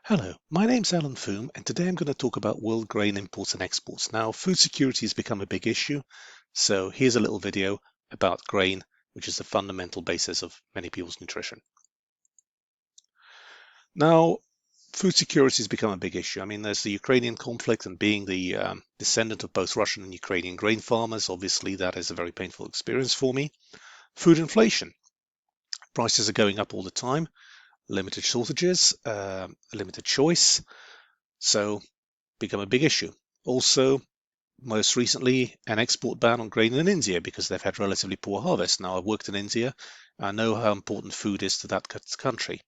Hello, my name's Alan Foom, and today I'm going to talk about world grain imports and exports. Now, food security has become a big issue, so here's a little video about grain, which is the fundamental basis of many people's nutrition. Now, food security has become a big issue. I mean, there's the Ukrainian conflict, and being the descendant of both Russian and Ukrainian grain farmers, obviously that is a very painful experience for me. Food inflation. Prices are going up all the time, limited shortages, limited choice, so become a big issue. Also, most recently, an export ban on grain in India because they've had relatively poor harvest. Now, I've worked in India. I know how important food is to that country.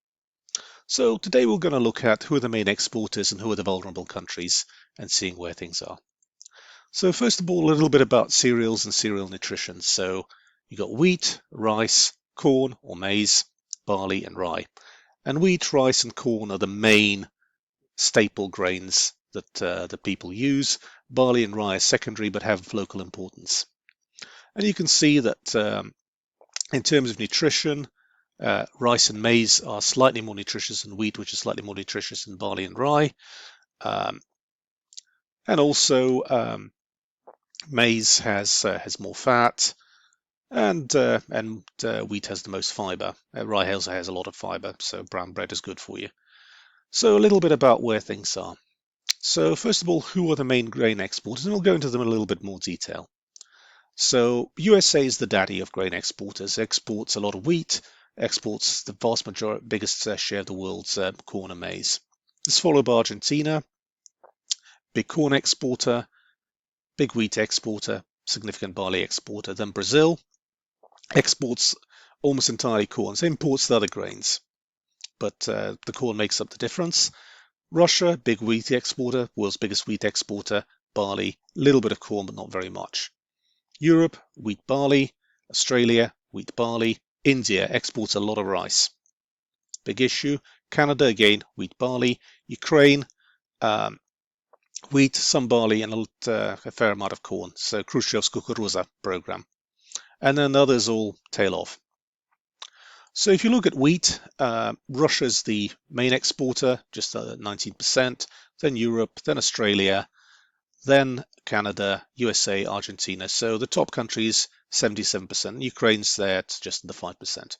So today we're going to look at who are the main exporters and who are the vulnerable countries and seeing where things are. So first of all, a little bit about cereals and cereal nutrition. So you've got wheat, rice, corn or maize, barley and rye. And wheat, rice and corn are the main staple grains that people use. Barley and rye are secondary but have local importance. And you can see that in terms of nutrition, rice and maize are slightly more nutritious than wheat, which is slightly more nutritious than barley and rye. And also maize has more fat, and wheat has the most fiber. Rye also has a lot of fiber, so brown bread is good for you. So a little bit about where things are. So first of all, who are the main grain exporters? And we'll go into them in a little bit more detail. So USA is the daddy of grain exporters, exports a lot of wheat, exports the vast majority, biggest share of the world's corn and maize. It's followed by Argentina, big corn exporter, big wheat exporter, significant barley exporter. Then Brazil exports almost entirely corn, so imports the other grains, but the corn makes up the difference. Russia, big wheat exporter, world's biggest wheat exporter, barley, a little bit of corn, but not very much. Europe, wheat, barley. Australia, wheat, barley. India exports a lot of rice. Big issue. Canada, again, wheat, barley. Ukraine, wheat, some barley, and a fair amount of corn. So Khrushchev's Kukuruza program. And then others all tail off. So if you look at wheat, Russia's the main exporter, just 19%, then Europe, then Australia, then Canada, USA, Argentina. So the top countries, 77%. Ukraine's there at just under 5%.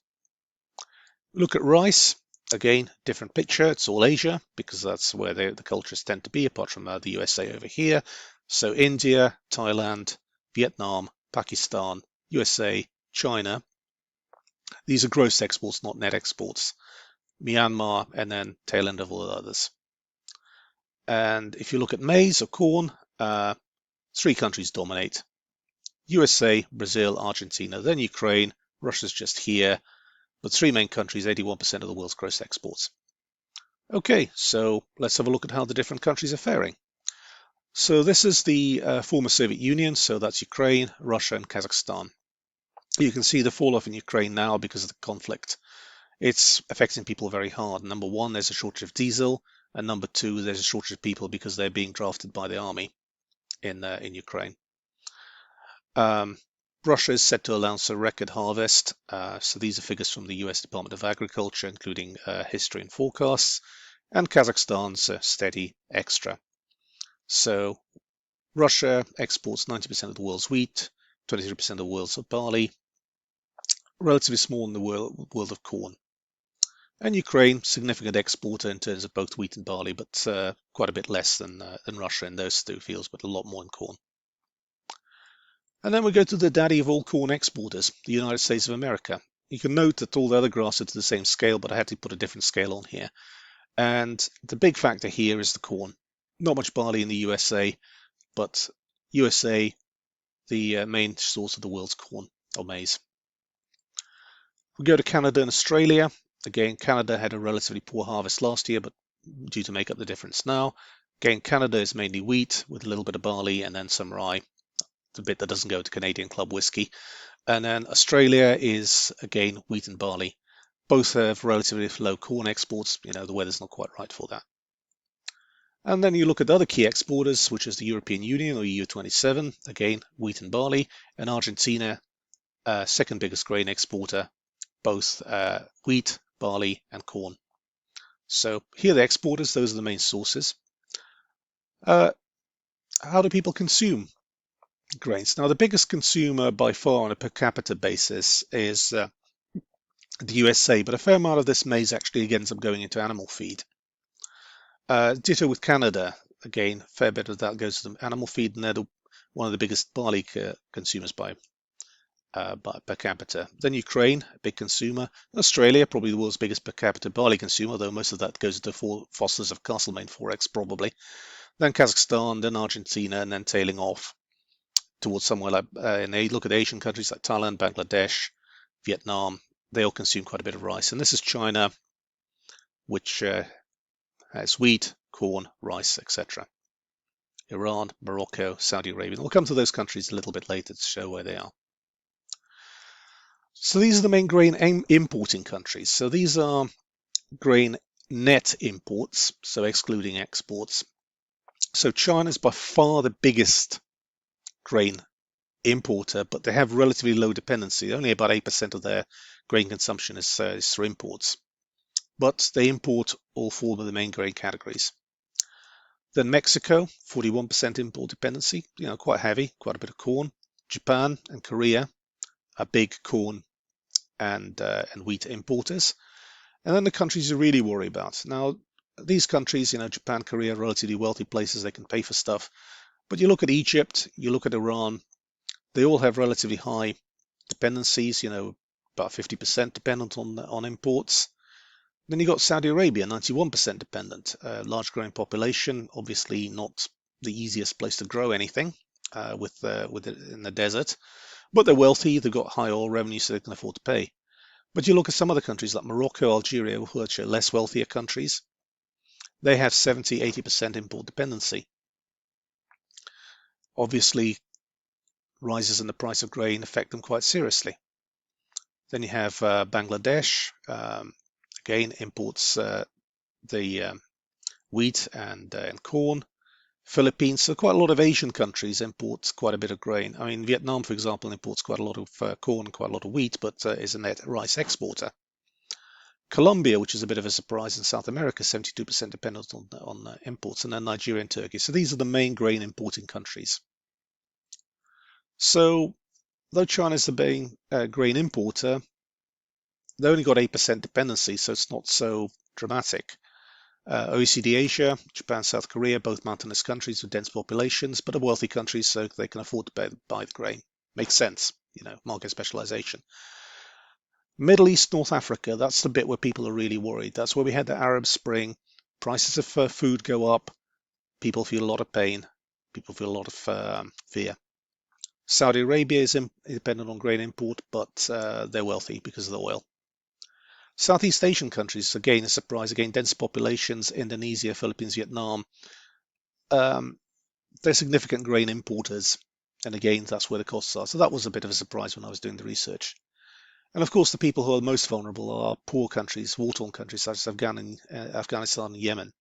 Look at rice. Again, different picture. It's all Asia because that's where the cultures tend to be, apart from the USA over here. So India, Thailand, Vietnam, Pakistan, USA, China. These are gross exports, not net exports. Myanmar, and then tail end of all the others. And if you look at maize or corn, three countries dominate. USA, Brazil, Argentina, then Ukraine. Russia's just here. But three main countries, 81% of the world's gross exports. Okay, so let's have a look at how the different countries are faring. So this is the former Soviet Union, so that's Ukraine, Russia, and Kazakhstan. You can see the fall off in Ukraine now because of the conflict. It's affecting people very hard. Number one, there's a shortage of diesel, and number two, there's a shortage of people because they're being drafted by the army in Ukraine. Russia is set to announce a record harvest. So these are figures from the US Department of Agriculture, including history and forecasts, and Kazakhstan's steady extra. So Russia exports 90% of the world's wheat, 23% of the world's barley, relatively small in the world of corn. And Ukraine, significant exporter in terms of both wheat and barley, but quite a bit less than Russia in those two fields, but a lot more in corn. And then we go to the daddy of all corn exporters, the United States of America. You can note that all the other graphs are to the same scale, but I had to put a different scale on here. And the big factor here is the corn. Not much barley in the USA, but USA, the main source of the world's corn or maize. We go to Canada and Australia. Again, Canada had a relatively poor harvest last year, but due to make up the difference now. Again, Canada is mainly wheat with a little bit of barley and then some rye. The bit that doesn't go to Canadian Club whiskey. And then Australia is, again, wheat and barley. Both have relatively low corn exports. You know, the weather's not quite right for that. And then you look at other key exporters, which is the European Union or EU27, again, wheat and barley, and Argentina, second biggest grain exporter, both wheat, barley, and corn. So here are the exporters, those are the main sources. How do people consume grains? Now, the biggest consumer by far on a per capita basis is the USA, but a fair amount of this maize actually ends up going into animal feed. Ditto with Canada. Again, a fair bit of that goes to the animal feed, and they're one of the biggest barley consumers by per capita. Then Ukraine, a big consumer. Australia, probably the world's biggest per capita barley consumer, though most of that goes to Fosters of Castlemaine 4X probably. Then Kazakhstan, then Argentina, and then tailing off towards somewhere like, and they look at Asian countries like Thailand, Bangladesh, Vietnam, they all consume quite a bit of rice. And this is China, which has wheat, corn, rice, etc. Iran, Morocco, Saudi Arabia. We'll come to those countries a little bit later to show where they are. So these are the main grain importing countries. So these are grain net imports, so excluding exports. So China is by far the biggest grain importer, but they have relatively low dependency. Only about 8% of their grain consumption is through imports. But they import all four of the main grain categories. Then Mexico, 41% import dependency, quite heavy, quite a bit of corn. Japan and Korea are big corn and wheat importers. And then the countries you really worry about. Now, these countries, Japan, Korea, relatively wealthy places, they can pay for stuff. But you look at Egypt, you look at Iran, they all have relatively high dependencies, about 50% dependent on imports. Then you got Saudi Arabia, 91% dependent, large growing population, obviously not the easiest place to grow anything with it in the desert, but they're wealthy, they've got high oil revenue, so they can afford to pay. But you look at some other countries like Morocco, Algeria, which are less wealthier countries, they have 70-80% import dependency. Obviously, rises in the price of grain affect them quite seriously. Then you have Bangladesh, again imports the wheat and corn. Philippines, so quite a lot of Asian countries import quite a bit of grain. I mean, Vietnam, for example, imports quite a lot of corn and quite a lot of wheat, but is a net rice exporter. Colombia, which is a bit of a surprise in South America, 72% dependent on imports, and then Nigeria and Turkey. So these are the main grain importing countries. So though China's the main grain importer, they only got 8% dependency, so it's not so dramatic. OECD Asia, Japan, South Korea, both mountainous countries with dense populations, but are wealthy countries, so they can afford to buy the grain. Makes sense, market specialization. Middle East, North Africa, that's the bit where people are really worried. That's where we had the Arab Spring. Prices of food go up. People feel a lot of pain. People feel a lot of fear. Saudi Arabia is dependent on grain import, but they're wealthy because of the oil. Southeast Asian countries, again, a surprise, again, dense populations, Indonesia, Philippines, Vietnam, they're significant grain importers. And again, that's where the costs are. So that was a bit of a surprise when I was doing the research. And of course, the people who are most vulnerable are poor countries, war-torn countries such as Afghanistan and Yemen,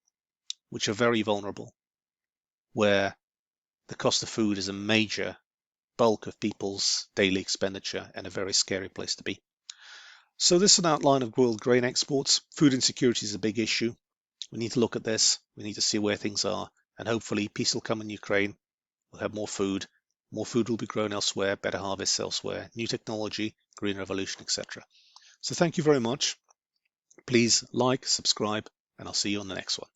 which are very vulnerable, where the cost of food is a major bulk of people's daily expenditure and a very scary place to be. So this is an outline of world grain exports. Food insecurity is a big issue. We need to look at this. We need to see where things are. And hopefully peace will come in Ukraine. We'll have more food. More food will be grown elsewhere, better harvests elsewhere, new technology, green revolution, etc. So thank you very much. Please like, subscribe, and I'll see you on the next one.